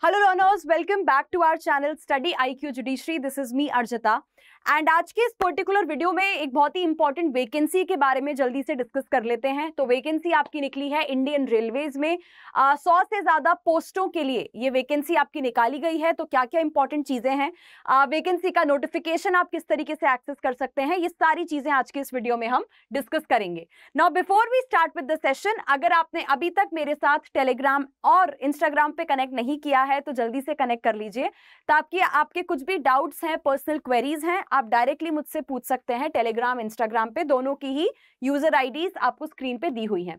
Hello learners, welcome back to our channel study IQ judiciary. This is me Arjita and आज के इस particular video में एक बहुत ही इंपॉर्टेंट वैकेंसी के बारे में जल्दी से डिस्कस कर लेते हैं। तो वैकेंसी आपकी निकली है इंडियन रेलवेज में 100 से ज्यादा पोस्टों के लिए ये वैकेंसी आपकी निकाली गई है। तो क्या क्या इंपॉर्टेंट चीजें हैं, वैकेंसी का नोटिफिकेशन आप किस तरीके से एक्सेस कर सकते हैं, ये सारी चीजें आज के इस वीडियो में हम डिस्कस करेंगे। Now before we start with the session, अगर आपने अभी तक मेरे साथ टेलीग्राम और इंस्टाग्राम पे कनेक्ट नहीं किया है तो जल्दी से कनेक्ट कर लीजिए, ताकि आपके कुछ भी डाउट्स हैं, पर्सनल क्वेरीज हैं, आप डायरेक्टली मुझसे पूछ सकते हैं। टेलीग्राम, इंस्टाग्राम पे दोनों की ही यूजर आईडीज आपको स्क्रीन पे दी हुई हैं।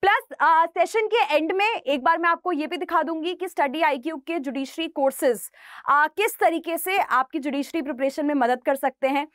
प्लस सेशन के एंड में एक बार मैं आपको ये भी दिखा दूंगी कि स्टडी IQ के जुडिशरी कोर्सेज किस तरीके से आपकी जुडिशरी प्रिपरेशन में मदद कर सकते हैं,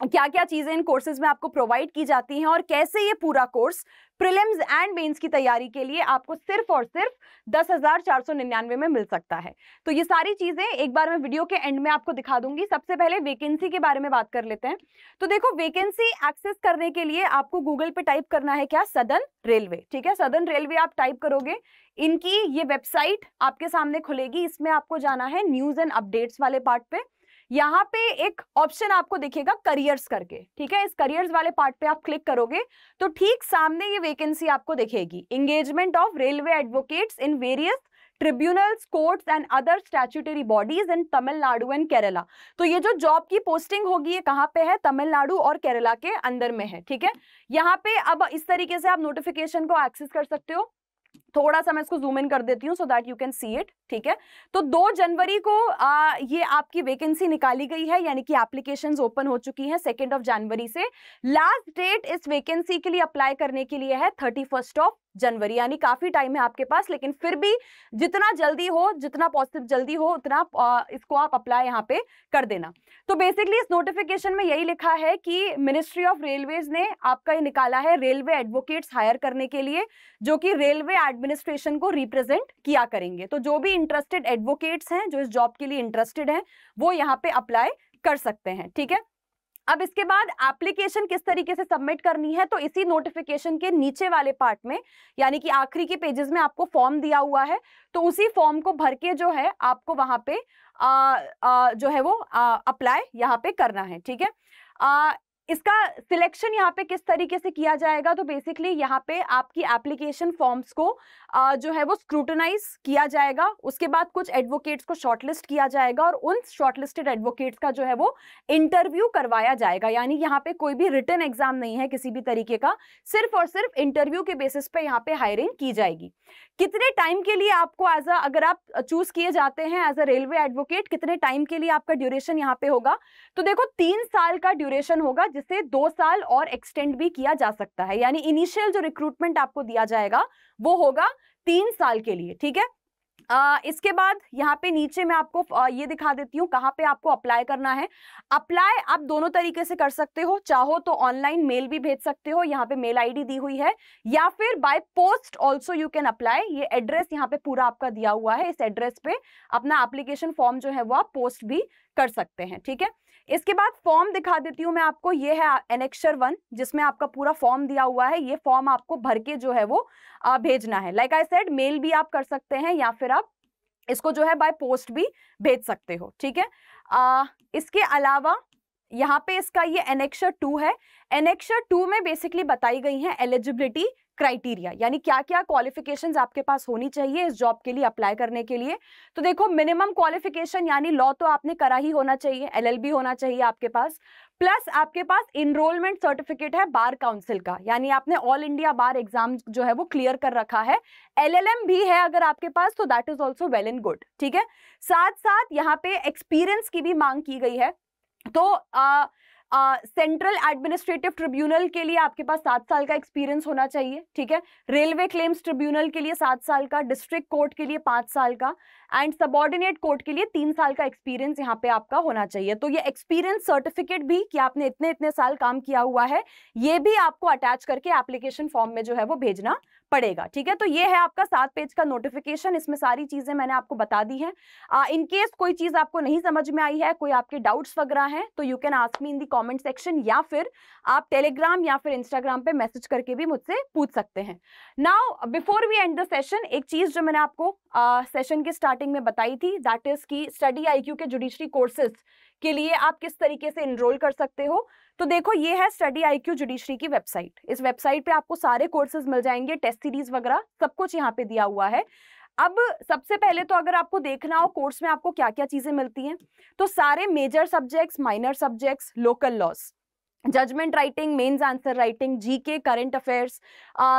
क्या क्या चीजें इन कोर्सेज में आपको प्रोवाइड की जाती हैं और कैसे ये पूरा कोर्स प्रीलिम्स एंड मेंस की तैयारी के लिए आपको सिर्फ और सिर्फ 10,499 में मिल सकता है। तो ये सारी चीजें एक बार मैं वीडियो के एंड में आपको दिखा दूंगी। सबसे पहले वैकेंसी के बारे में बात कर लेते हैं। तो देखो, वैकेंसी एक्सेस करने के लिए आपको गूगल पे टाइप करना है क्या, सदर्न रेलवे। ठीक है, सदर्न रेलवे आप टाइप करोगे, इनकी ये वेबसाइट आपके सामने खुलेगी। इसमें आपको जाना है न्यूज एंड अपडेट्स वाले पार्ट पे। यहाँ पे एक ऑप्शन आपको दिखेगा करियर्स करके। ठीक है, इस करियर्स वाले पार्ट पे आप क्लिक करोगे तो ठीक सामने ये वैकेंसी आपको दिखेगी, engagement of railway advocates in various tribunals, courts and other statutory bodies in Tamil Nadu and Kerala. तो ये जो जॉब की पोस्टिंग होगी ये कहाँ पे है, तमिलनाडु और केरला के अंदर में है। ठीक है, यहाँ पे अब इस तरीके से आप नोटिफिकेशन को एक्सेस कर सकते हो। थोड़ा सा मैं इसको जूम इन कर देती हूँ so that you can see it. ठीक है, तो 2 जनवरी को ये आपकी वैकेंसी निकाली गई है, यानी कि एप्लीकेशंस ओपन हो चुकी हैं 2 जनवरी से। लास्ट डेट इस वैकेंसी के लिए अप्लाई करने के लिए है 31 जनवरी, यानी काफी टाइम है आपके पास। लेकिन फिर भी जितना जल्दी हो, जितना पॉसिबल जल्दी हो, उतना इसको आप अप्लाई यहाँ पे कर देना। तो बेसिकली इस नोटिफिकेशन में यही लिखा है कि मिनिस्ट्री ऑफ रेलवेज ने आपका ये निकाला है रेलवे एडवोकेट्स हायर करने के लिए, जो कि रेलवे एडमिनिस्ट्रेशन को रिप्रेजेंट किया करेंगे। तो जो भी इंटरेस्टेड एडवोकेट्स हैं, जो इस जॉब के लिए इंटरेस्टेड हैं, वो यहाँ पे अप्लाई कर सकते हैं। ठीक है, अब इसके बाद एप्लीकेशन किस तरीके से सबमिट करनी है, तो इसी नोटिफिकेशन के नीचे वाले पार्ट में, यानी कि आखिरी के पेजेस में आपको फॉर्म दिया हुआ है। तो उसी फॉर्म को भर के जो है आपको वहां पे जो है वो अप्लाई यहाँ पे करना है। ठीक है, इसका सिलेक्शन यहाँ पे किस तरीके से किया जाएगा, तो बेसिकली यहाँ पे आपकी एप्लीकेशन फॉर्म्स को जो है वो स्क्रूटनाइज किया जाएगा। उसके बाद कुछ एडवोकेट्स को शॉर्टलिस्ट किया जाएगा और उन शॉर्टलिस्टेड एडवोकेट्स का जो है वो इंटरव्यू करवाया जाएगा। यानी यहाँ पे कोई भी रिटन एग्जाम नहीं है किसी भी तरीके का, सिर्फ और सिर्फ इंटरव्यू के बेसिस पे यहाँ पे हायरिंग की जाएगी। कितने टाइम के लिए आपको अगर आप चूज किए जाते हैं एज अ रेलवे एडवोकेट, कितने टाइम के लिए आपका ड्यूरेशन यहाँ पे होगा, तो देखो 3 साल का ड्यूरेशन होगा, जिसे 2 साल और एक्सटेंड भी किया जा सकता है। यानी इनिशियल जो रिक्रूटमेंट आपको दिया जाएगा वो होगा 3 साल के लिए। ठीक है, इसके बाद यहाँ पे नीचे मैं आपको ये दिखा देती हूँ कहाँ पे आपको अप्लाई करना है। अप्लाई आप दोनों तरीके से कर सकते हो, चाहो तो ऑनलाइन मेल भी भेज सकते हो, यहाँ पे मेल ID दी हुई है, या फिर by post also you can apply. ये एड्रेस यहाँ पे पूरा आपका दिया हुआ है, इस एड्रेस पे अपना एप्लीकेशन फॉर्म जो है वो आप पोस्ट भी कर सकते हैं। ठीक है, इसके बाद फॉर्म दिखा देती हूँ मैं आपको, ये है एनेक्सर 1 जिसमें आपका पूरा फॉर्म दिया हुआ है। ये फॉर्म आपको भर के जो है वो भेजना है। लाइक आई सेड, मेल भी आप कर सकते हैं या फिर आप इसको जो है बाय पोस्ट भी भेज सकते हो। ठीक है, इसके अलावा यहाँ पे इसका ये एनेक्सर 2 है। एनेक्सर 2 में बेसिकली बताई गई है एलिजिबिलिटी क्राइटेरिया, यानी क्या क्या क्वालिफिकेशंस आपके पास होनी चाहिए इस जॉब के लिए अप्लाई करने के लिए। तो देखो, मिनिमम क्वालिफिकेशन यानी लॉ तो आपने करा ही होना चाहिए, LLB होना चाहिए आपके पास, प्लस आपके पास इनरोलमेंट सर्टिफिकेट है बार काउंसिल का, यानी आपने ऑल इंडिया बार एग्जाम जो है वो क्लियर कर रखा है। LLM भी है अगर आपके पास, तो that is also well and good. ठीक है, साथ साथ यहाँ पे एक्सपीरियंस की भी मांग की गई है। तो सेंट्रल एडमिनिस्ट्रेटिव ट्रिब्यूनल के लिए आपके पास 7 साल का एक्सपीरियंस होना चाहिए। ठीक है, रेलवे क्लेम्स ट्रिब्यूनल के लिए 7 साल का, डिस्ट्रिक्ट कोर्ट के लिए 5 साल का एंड सबऑर्डिनेट कोर्ट के लिए 3 साल का एक्सपीरियंस यहाँ पे आपका होना चाहिए। तो ये एक्सपीरियंस सर्टिफिकेट भी कि आपने इतने इतने साल काम किया हुआ है, ये भी आपको अटैच करके एप्लीकेशन फॉर्म में जो है वो भेजना पड़ेगा। ठीक है, तो ये है आपका 7 पेज का नोटिफिकेशन। इसमें सारी चीजें मैंने आपको बता दी हैं। इन केस कोई चीज आपको नहीं समझ में आई है, कोई आपके डाउट्स वगैरह हैं, तो you can ask me in the comment section, या फिर आप टेलीग्राम या फिर इंस्टाग्राम पे मैसेज करके भी मुझसे पूछ सकते हैं। Now before we end the session, एक चीज जो मैंने आपको सेशन के स्टार्टिंग में बताई थी, दैट इज कि स्टडी आईक्यू के जुडिशरी कोर्सेज के लिए आप किस तरीके से एनरोल कर सकते हो। तो देखो, ये है स्टडी आईक्यू जुडिशरी की वेबसाइट। इस वेबसाइट पे आपको सारे कोर्सेज मिल जाएंगे, टेस्ट सीरीज वगैरह सब कुछ यहाँ पे दिया हुआ है। अब सबसे पहले तो अगर आपको देखना हो कोर्स में आपको क्या क्या चीजें मिलती हैं, तो सारे major subjects, minor subjects, local laws, judgment writing, mains answer writing, GK, current affairs,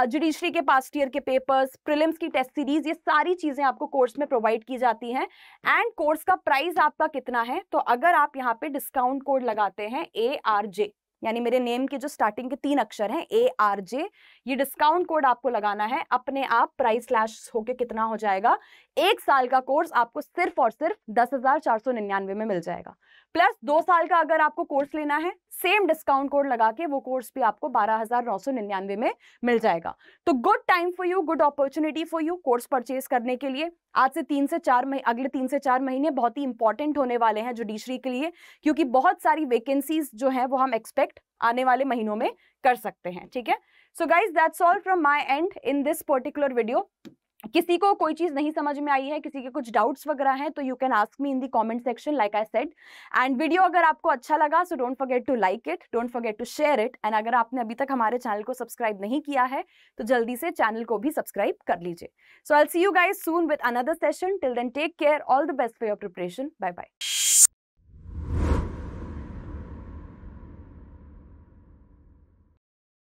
judiciary के पास्ट ईयर के पेपर्स, प्रीलिम्स की टेस्ट सीरीज, ये सारी चीजें आपको कोर्स में प्रोवाइड की जाती हैं। एंड कोर्स का प्राइस आपका कितना है, तो अगर आप यहाँ पे डिस्काउंट कोड लगाते हैं ARJ, यानी मेरे नेम के जो स्टार्टिंग के 3 अक्षर हैं ARJ, ये डिस्काउंट कोड आपको लगाना है, अपने आप प्राइस स्लैश होके कितना हो जाएगा, 1 साल का कोर्स आपको सिर्फ और सिर्फ 10,499 में मिल जाएगा। प्लस 2 साल का अगर आपको कोर्स लेना है, सेम डिस्काउंट कोड लगा के वो कोर्स भी आपको 12,999 में मिल जाएगा। तो good time for you, good opportunity for you course purchase करने के लिए। आज से 3 से 4 महीने, अगले 3 से 4 महीने बहुत ही इंपॉर्टेंट होने वाले हैं जुडिशरी के लिए, क्योंकि बहुत सारी वैकेंसीज जो है वो हम एक्सपेक्ट आने वाले महीनों में कर सकते हैं। ठीक है, so guys that's all from my and in this particular video. किसी को कोई चीज नहीं समझ में आई है, किसी के कुछ डाउट्स वगैरह हैं, तो you can ask me in the comment section like I said. And video अगर आपको अच्छा लगा so don't forget to like it, don't forget to share it. And अगर आपने अभी तक हमारे चैनल को सब्सक्राइब नहीं किया है तो जल्दी से चैनल को भी सब्सक्राइब कर लीजिए। So I will see you guys soon with another session. Till then take care, all the best for your preparation, bye bye.